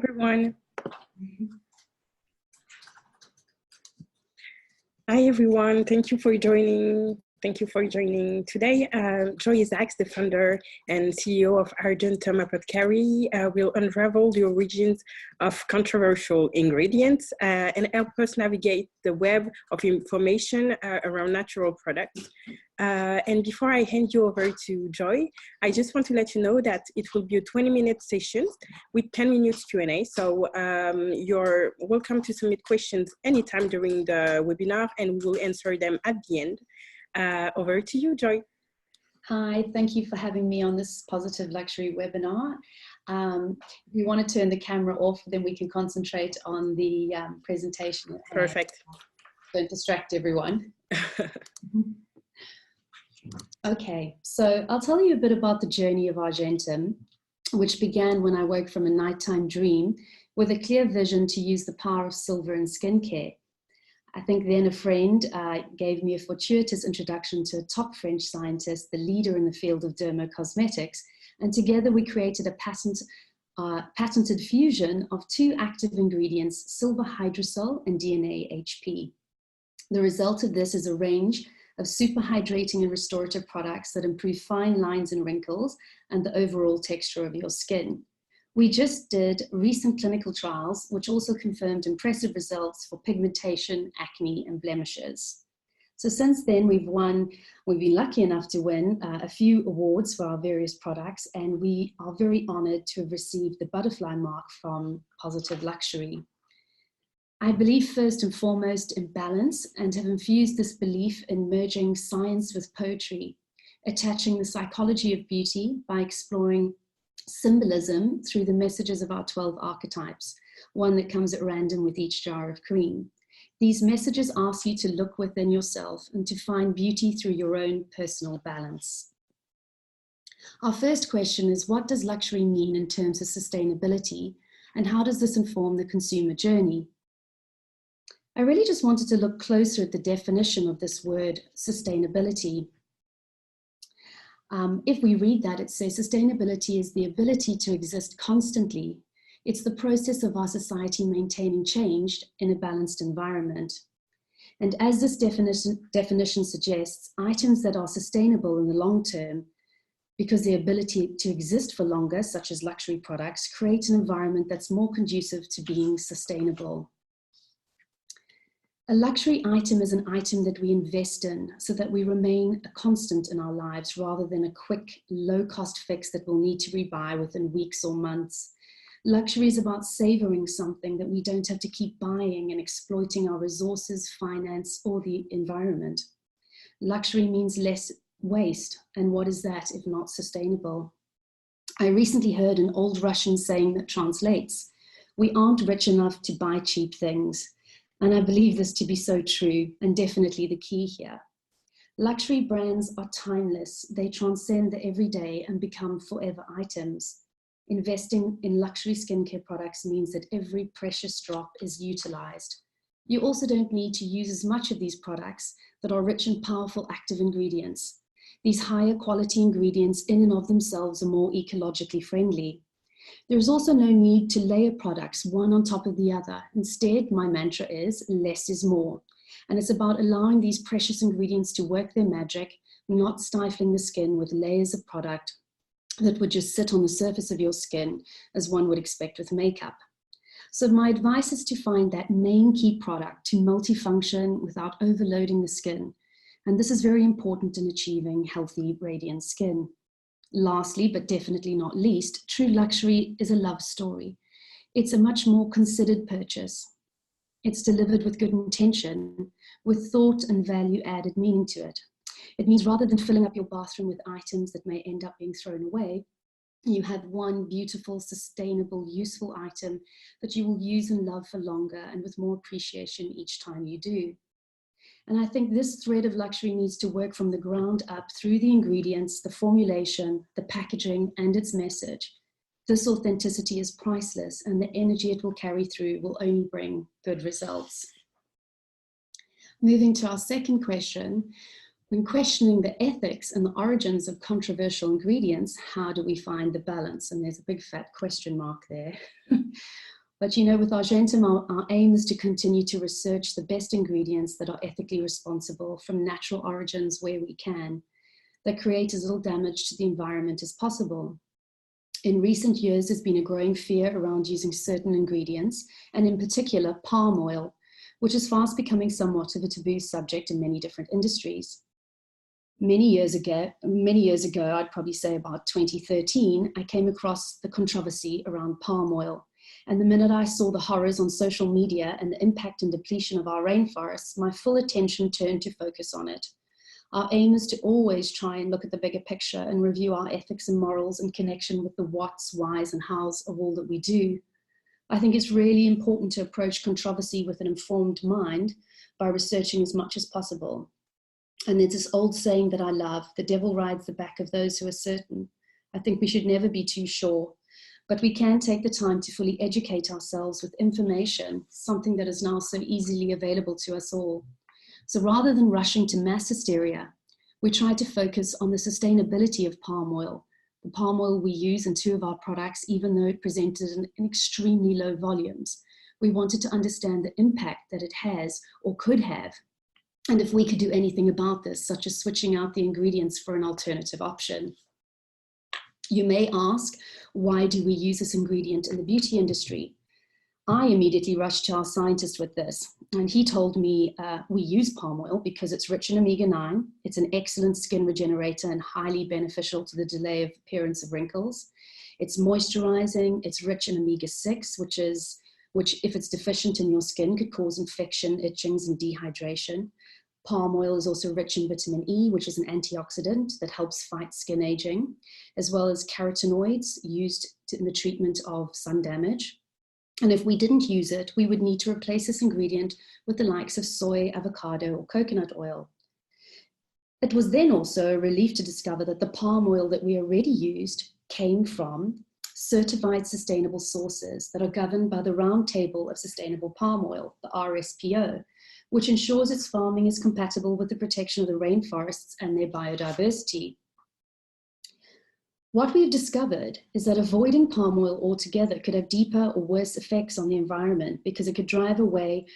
everyone. Hi, everyone. Thank you for joining. Today. Joy Isaacs, the founder and CEO of ARgENTUM Apothecary, will unravel the origins of controversial ingredients and help us navigate the web of information around natural products. And before I hand you over to Joy, I just want to let you know that it will be a 20-minute session with 10 minutes Q&A. So you're welcome to submit questions anytime during the webinar, and we'll answer them at the end. Over to you, Joy. Hi, thank you for having me on this positive luxury webinar. If you want to turn the camera off, then we can concentrate on the presentation. Perfect. Don't distract everyone. Okay, so I'll tell you a bit about the journey of ARgENTUM, which began when I woke from a nighttime dream with a clear vision to use the power of silver in skincare. I think then a friend gave me a fortuitous introduction to a top French scientist, the leader in the field of dermocosmetics, and together we created a patented fusion of two active ingredients, silver hydrosol and DNA HP. The result of this is a range of super hydrating and restorative products that improve fine lines and wrinkles and the overall texture of your skin. We just did recent clinical trials, which also confirmed impressive results for pigmentation, acne, and blemishes. So since then, we've been lucky enough to win a few awards for our various products, and we are very honored to have received the butterfly mark from Positive Luxury. I believe first and foremost in balance, and have infused this belief in merging science with poetry, attaching the psychology of beauty by exploring symbolism through the messages of our 12 archetypes, one that comes at random with each jar of cream. These messages ask you to look within yourself and to find beauty through your own personal balance. Our first question is, what does luxury mean in terms of sustainability, and how does this inform the consumer journey? I really just wanted to look closer at the definition of this word, sustainability. If we read that, it says sustainability is the ability to exist constantly. It's the process of our society maintaining change in a balanced environment. And as this definition suggests, items that are sustainable in the long term, because the ability to exist for longer, such as luxury products, create an environment that's more conducive to being sustainable. A luxury item is an item that we invest in so that we remain a constant in our lives rather than a quick, low-cost fix that we'll need to rebuy within weeks or months. Luxury is about savoring something that we don't have to keep buying and exploiting our resources, finance, or the environment. Luxury means less waste, and what is that if not sustainable? I recently heard an old Russian saying that translates, "We aren't rich enough to buy cheap things." And I believe this to be so true, and definitely the key here. Luxury brands are timeless. They transcend the everyday and become forever items. Investing in luxury skincare products means that every precious drop is utilized. You also don't need to use as much of these products that are rich in powerful active ingredients. These higher quality ingredients in and of themselves are more ecologically friendly. There is also no need to layer products one on top of the other. Instead, my mantra is less is more. And it's about allowing these precious ingredients to work their magic, not stifling the skin with layers of product that would just sit on the surface of your skin as one would expect with makeup. So my advice is to find that main key product to multifunction without overloading the skin. And this is very important in achieving healthy, radiant skin. Lastly, but definitely not least, true luxury is a love story. It's a much more considered purchase. It's delivered with good intention, with thought and value added meaning to it. It means rather than filling up your bathroom with items that may end up being thrown away, you have one beautiful, sustainable, useful item that you will use and love for longer and with more appreciation each time you do. And I think this thread of luxury needs to work from the ground up through the ingredients, the formulation, the packaging, and its message. This authenticity is priceless, and the energy it will carry through will only bring good results. Moving to our second question, when questioning the ethics and the origins of controversial ingredients, how do we find the balance? And there's a big fat question mark there. But you know, with ARgENTUM, our aim is to continue to research the best ingredients that are ethically responsible from natural origins where we can, that create as little damage to the environment as possible. In recent years, there's been a growing fear around using certain ingredients, and in particular, palm oil, which is fast becoming somewhat of a taboo subject in many different industries. Many years ago, I'd probably say about 2013, I came across the controversy around palm oil. And the minute I saw the horrors on social media and the impact and depletion of our rainforests, my full attention turned to focus on it. Our aim is to always try and look at the bigger picture and review our ethics and morals in connection with the whats, whys, and hows of all that we do. I think it's really important to approach controversy with an informed mind by researching as much as possible. And there's this old saying that I love, the devil rides the back of those who are certain. I think we should never be too sure, but we can take the time to fully educate ourselves with information, something that is now so easily available to us all. So rather than rushing to mass hysteria, we try to focus on the sustainability of palm oil, the palm oil we use in 2 of our products, even though it presented in extremely low volumes. We wanted to understand the impact that it has or could have, and if we could do anything about this, such as switching out the ingredients for an alternative option. You may ask, why do we use this ingredient in the beauty industry? I immediately rushed to our scientist with this, and he told me we use palm oil because it's rich in omega-9, it's an excellent skin regenerator and highly beneficial to the delay of appearance of wrinkles. It's moisturizing, it's rich in omega-6, which if it's deficient in your skin could cause infection, itchings, and dehydration. Palm oil is also rich in vitamin E, which is an antioxidant that helps fight skin aging, as well as carotenoids used in the treatment of sun damage. And if we didn't use it, we would need to replace this ingredient with the likes of soy, avocado, or coconut oil. It was then also a relief to discover that the palm oil that we already used came from certified sustainable sources that are governed by the Roundtable of Sustainable Palm Oil, the RSPO, which ensures its farming is compatible with the protection of the rainforests and their biodiversity. What we've discovered is that avoiding palm oil altogether could have deeper or worse effects on the environment because it could drive away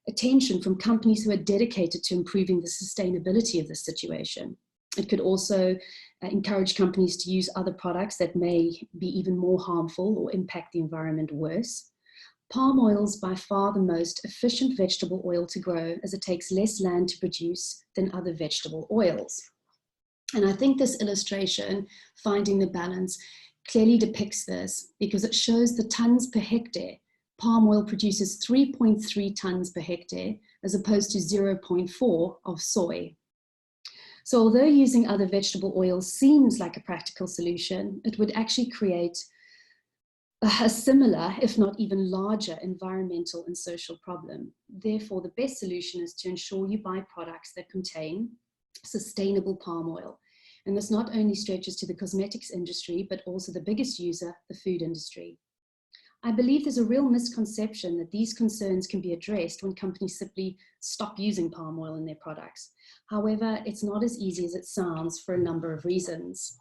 attention from companies who are dedicated to improving the sustainability of the situation. It could also encourage companies to use other products that may be even more harmful or impact the environment worse. Palm oil is by far the most efficient vegetable oil to grow, as it takes less land to produce than other vegetable oils. And I think this illustration, Finding the Balance, clearly depicts this because it shows the tons per hectare. Palm oil produces 3.3 tons per hectare as opposed to 0.4 of soy. So although using other vegetable oils seems like a practical solution, it would actually create a similar, if not even larger, environmental and social problem. Therefore, the best solution is to ensure you buy products that contain sustainable palm oil. And this not only stretches to the cosmetics industry, but also the biggest user, the food industry. I believe there's a real misconception that these concerns can be addressed when companies simply stop using palm oil in their products. However, it's not as easy as it sounds for a number of reasons.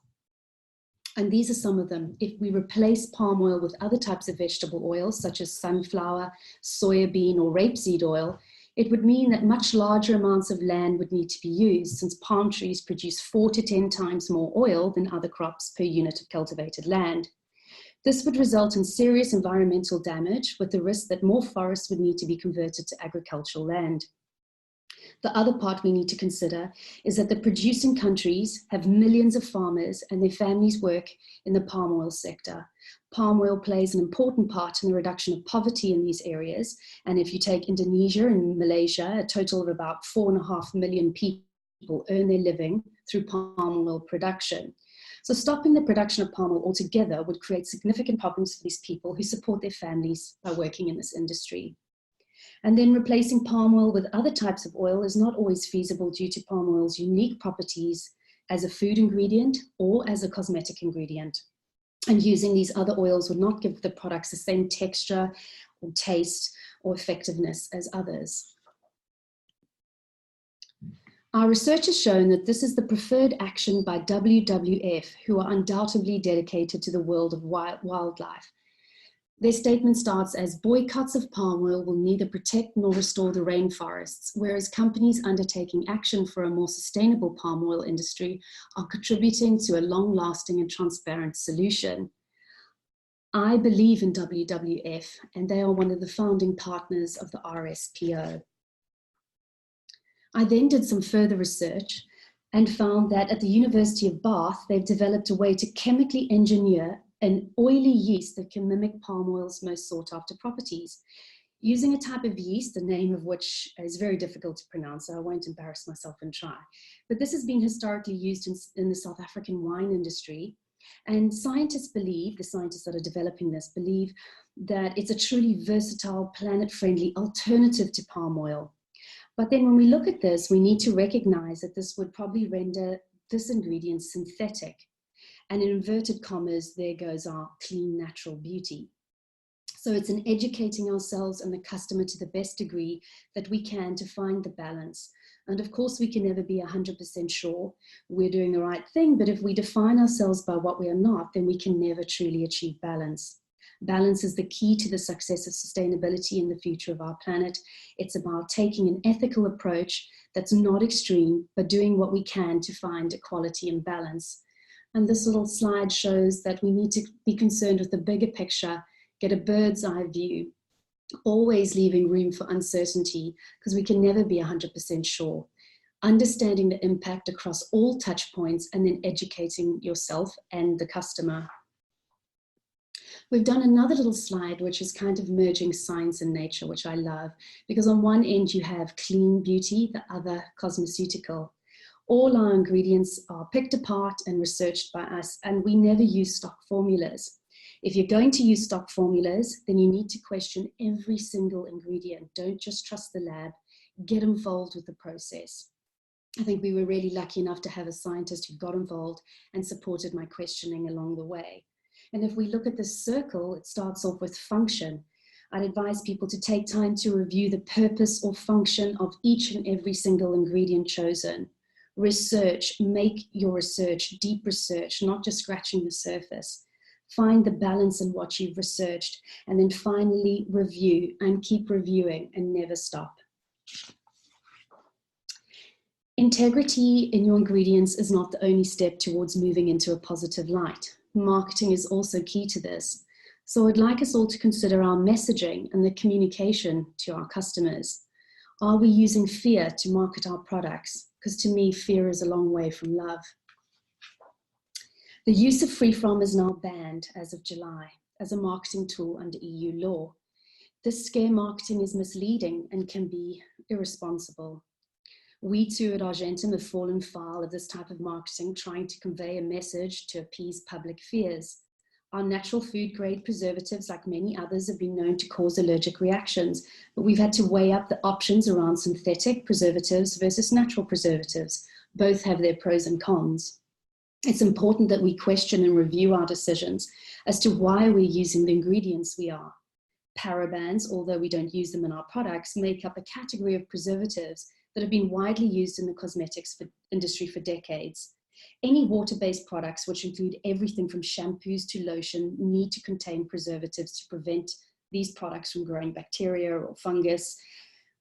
And these are some of them. If we replace palm oil with other types of vegetable oils, such as sunflower, soybean, or rapeseed oil, it would mean that much larger amounts of land would need to be used, since palm trees produce 4 to 10 times more oil than other crops per unit of cultivated land. This would result in serious environmental damage, with the risk that more forests would need to be converted to agricultural land. The other part we need to consider is that the producing countries have millions of farmers and their families work in the palm oil sector. Palm oil plays an important part in the reduction of poverty in these areas. And if you take Indonesia and Malaysia, a total of about 4.5 million people earn their living through palm oil production. So stopping the production of palm oil altogether would create significant problems for these people who support their families by working in this industry. And then replacing palm oil with other types of oil is not always feasible due to palm oil's unique properties as a food ingredient or as a cosmetic ingredient. And using these other oils would not give the products the same texture or taste or effectiveness as others. Our research has shown that this is the preferred action by WWF, who are undoubtedly dedicated to the world of wildlife. Their statement starts as, boycotts of palm oil will neither protect nor restore the rainforests, whereas companies undertaking action for a more sustainable palm oil industry are contributing to a long-lasting and transparent solution. I believe in WWF, and they are one of the founding partners of the RSPO. I then did some further research and found that at the University of Bath, they've developed a way to chemically engineer an oily yeast that can mimic palm oil's most sought after properties. Using a type of yeast, the name of which is very difficult to pronounce, so I won't embarrass myself and try. But this has been historically used in the South African wine industry. And scientists believe, the scientists that are developing this, believe that it's a truly versatile, planet-friendly alternative to palm oil. But then when we look at this, we need to recognize that this would probably render this ingredient synthetic. And in inverted commas, there goes our clean, natural beauty. So it's in educating ourselves and the customer to the best degree that we can to find the balance. And of course, we can never be 100% sure we're doing the right thing, but if we define ourselves by what we are not, then we can never truly achieve balance. Balance is the key to the success of sustainability in the future of our planet. It's about taking an ethical approach that's not extreme, but doing what we can to find equality and balance. And this little slide shows that we need to be concerned with the bigger picture, get a bird's eye view, always leaving room for uncertainty because we can never be 100% sure. Understanding the impact across all touch points and then educating yourself and the customer. We've done another little slide, which is kind of merging science and nature, which I love, because on one end you have clean beauty, the other cosmeceutical. All our ingredients are picked apart and researched by us, and we never use stock formulas. If you're going to use stock formulas, then you need to question every single ingredient. Don't just trust the lab, get involved with the process. I think we were really lucky enough to have a scientist who got involved and supported my questioning along the way. And if we look at this circle, it starts off with function. I'd advise people to take time to review the purpose or function of each and every single ingredient chosen. Research, make your research deep research, not just scratching the surface. Find the balance in what you've researched, and then finally review and keep reviewing and never stop. Integrity in your ingredients is not the only step towards moving into a positive light. Marketing is also key to this. So I'd like us all to consider our messaging and the communication to our customers. Are we using fear to market our products? Because to me, fear is a long way from love. The use of free-from is now banned as of July as a marketing tool under EU law. This scare marketing is misleading and can be irresponsible. We too at ARgENTUM have fallen foul of this type of marketing, trying to convey a message to appease public fears. Our natural food grade preservatives, like many others, have been known to cause allergic reactions, but we've had to weigh up the options around synthetic preservatives versus natural preservatives. Both have their pros and cons. It's important that we question and review our decisions as to why we're using the ingredients we are. Parabens, although we don't use them in our products, make up a category of preservatives that have been widely used in the cosmetics industry for decades. Any water-based products, which include everything from shampoos to lotion, need to contain preservatives to prevent these products from growing bacteria or fungus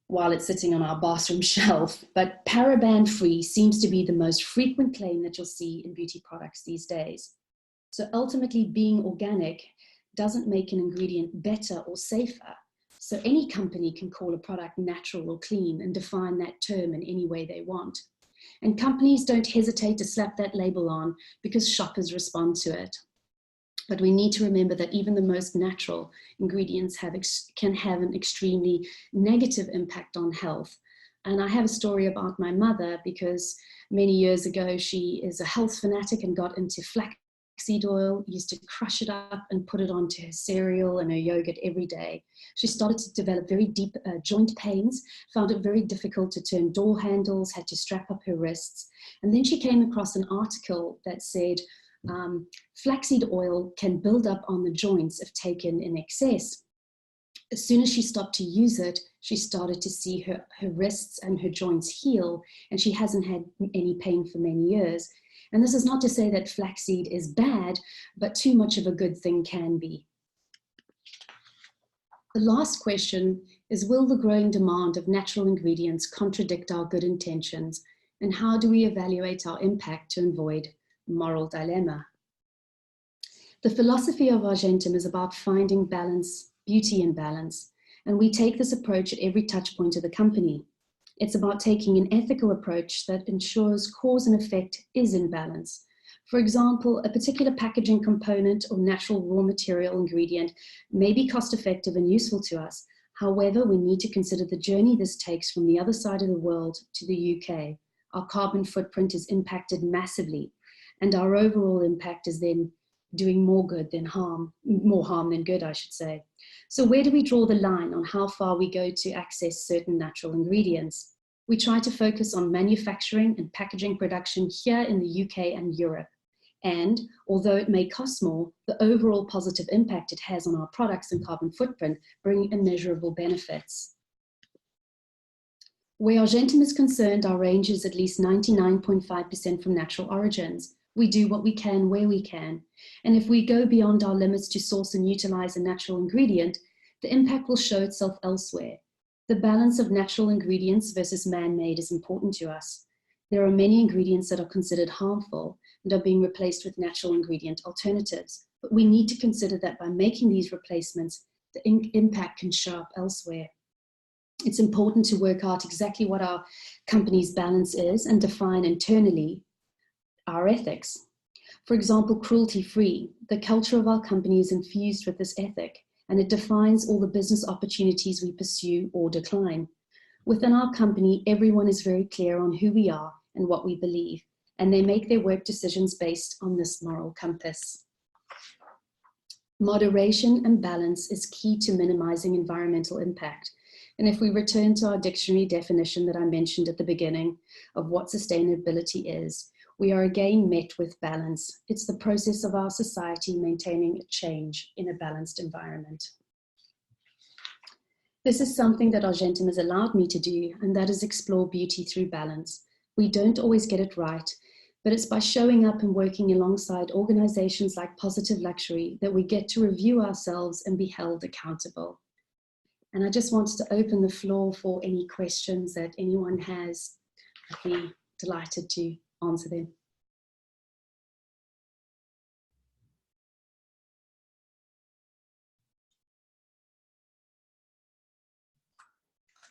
while it's sitting on our bathroom shelf. But paraben-free seems to be the most frequent claim that you'll see in beauty products these days. So ultimately, being organic doesn't make an ingredient better or safer. So any company can call a product natural or clean and define that term in any way they want. And companies don't hesitate to slap that label on because shoppers respond to it. But we need to remember that even the most natural ingredients can have an extremely negative impact on health. And I have a story about my mother because many years ago, she is a health fanatic and got into flaxseed oil, used to crush it up and put it onto her cereal and her yogurt every day. She started to develop very deep joint pains, found it very difficult to turn door handles, had to strap up her wrists. And then she came across an article that said, flaxseed oil can build up on the joints if taken in excess. As soon as she stopped to use it, she started to see her wrists and her joints heal, and she hasn't had any pain for many years. And this is not to say that flaxseed is bad, but too much of a good thing can be. The last question is, will the growing demand of natural ingredients contradict our good intentions? And how do we evaluate our impact to avoid moral dilemma? The philosophy of ARgENTUM is about finding balance, beauty in balance. And we take this approach at every touch point of the company. It's about taking an ethical approach that ensures cause and effect is in balance. For example, a particular packaging component or natural raw material ingredient may be cost effective and useful to us. However, we need to consider the journey this takes from the other side of the world to the UK. Our carbon footprint is impacted massively, and our overall impact is then doing more good than harm, more harm than good, I should say. So where do we draw the line on how far we go to access certain natural ingredients? We try to focus on manufacturing and packaging production here in the UK and Europe. And although it may cost more, the overall positive impact it has on our products and carbon footprint bring immeasurable benefits. Where ARgENTUM is concerned, our range is at least 99.5% from natural origins. We do what we can where we can. And if we go beyond our limits to source and utilize a natural ingredient, the impact will show itself elsewhere. The balance of natural ingredients versus man-made is important to us. There are many ingredients that are considered harmful and are being replaced with natural ingredient alternatives. But we need to consider that by making these replacements, the impact can show up elsewhere. It's important to work out exactly what our company's balance is and define internally our ethics. For example, cruelty-free. The culture of our company is infused with this ethic, and it defines all the business opportunities we pursue or decline. Within our company, everyone is very clear on who we are and what we believe, and they make their work decisions based on this moral compass. Moderation and balance is key to minimizing environmental impact. And if we return to our dictionary definition that I mentioned at the beginning of what sustainability is, we are again met with balance. It's the process of our society maintaining a change in a balanced environment. This is something that ARgENTUM has allowed me to do, and that is explore beauty through balance. We don't always get it right, but it's by showing up and working alongside organizations like Positive Luxury that we get to review ourselves and be held accountable. And I just wanted to open the floor for any questions that anyone has. I'd be delighted to answer them.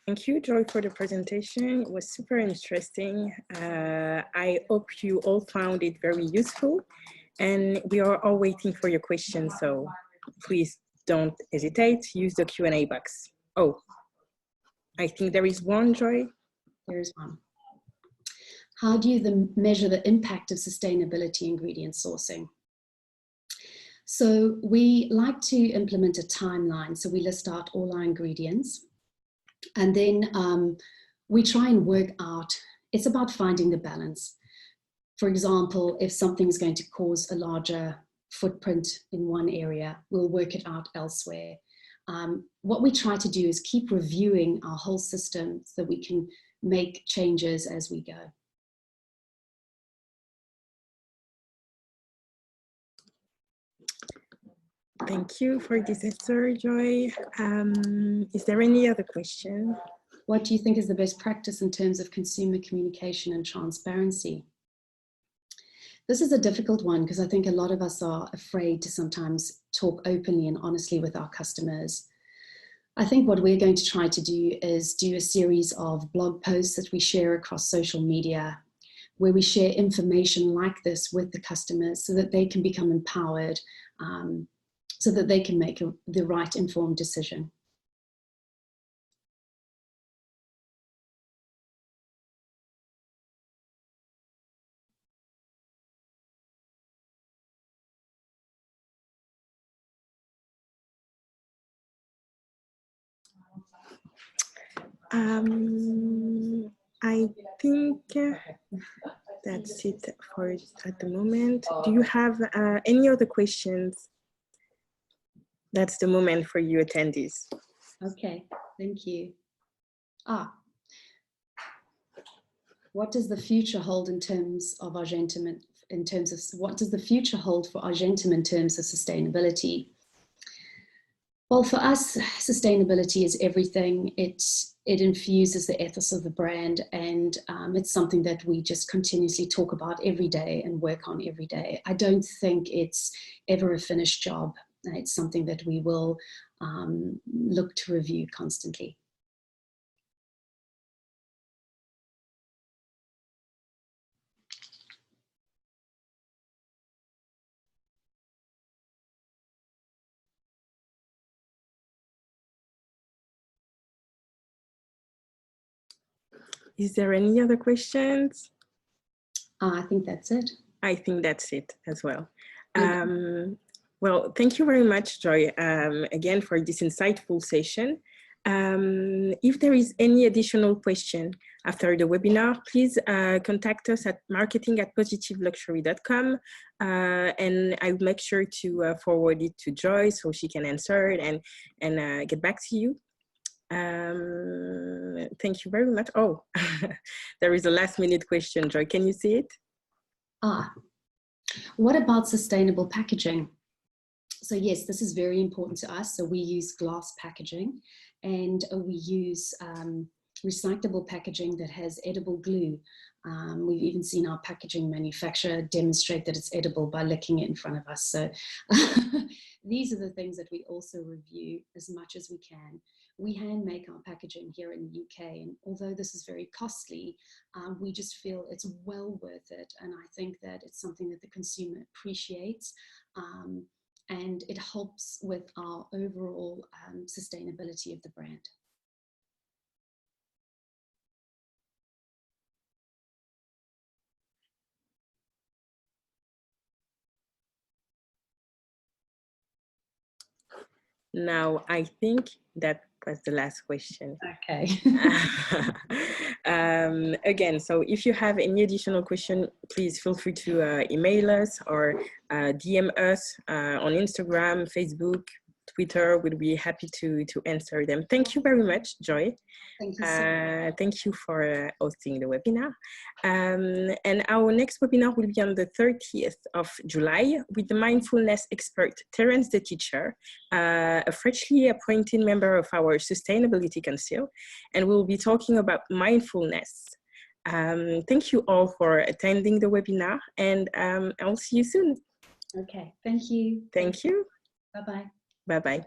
Thank you, Joy, for the presentation. It was super interesting. I hope you all found it very useful, and we are all waiting for your questions. So please don't hesitate, use the Q&A box. Oh, I think there is one, Joy. There is one. How do you measure the impact of sustainability ingredient sourcing? So we like to implement a timeline. So we list out all our ingredients, and then we try and work out, it's about finding the balance. For example, if something is going to cause a larger footprint in one area, we'll work it out elsewhere. What we try to do is keep reviewing our whole system so we can make changes as we go. Thank you for this answer, Joy. Is there any other question? What do you think is the best practice in terms of consumer communication and transparency? This is a difficult one because I think a lot of us are afraid to sometimes talk openly and honestly with our customers. I think what we're going to try to do is do a series of blog posts that we share across social media, where we share information like this with the customers so that they can become empowered, so that they can make the right informed decision. I think that's it for at the moment. Do you have any other questions? That's the moment for you attendees. Okay, thank you. What does the future hold in terms of ARgENTUM, what does the future hold for ARgENTUM in terms of sustainability? Well, for us, sustainability is everything. It infuses the ethos of the brand, and it's something that we just continuously talk about every day and work on every day. I don't think it's ever a finished job. It's something that we will look to review constantly. Is there any other questions? I think that's it. I think that's it as well. Well, thank you very much, Joy, again, for this insightful session. If there is any additional question after the webinar, please contact us at marketing@positiveluxury.com, and I will make sure to forward it to Joy so she can answer it and get back to you. Thank you very much. Oh, there is a last-minute question, Joy. Can you see it? What about sustainable packaging? So yes, this is very important to us. So we use glass packaging, and we use recyclable packaging that has edible glue. We've even seen our packaging manufacturer demonstrate that it's edible by licking it in front of us. So these are the things that we also review as much as we can. We hand make our packaging here in the UK, and although this is very costly, we just feel it's well worth it. And I think that it's something that the consumer appreciates, and it helps with our overall sustainability of the brand. Now, I think that was the last question. Okay. Again, so if you have any additional question, please feel free to email us or DM us on Instagram, Facebook, Twitter. We'll be happy to answer them. Thank you very much, Joy. Thank you so much. Thank you for hosting the webinar. And our next webinar will be on the 30th of July with the mindfulness expert, Terence the Teacher, a freshly appointed member of our Sustainability Council, and we'll be talking about mindfulness. Thank you all for attending the webinar, and I'll see you soon. Okay, thank you. Thank you. Bye-bye. Bye-bye.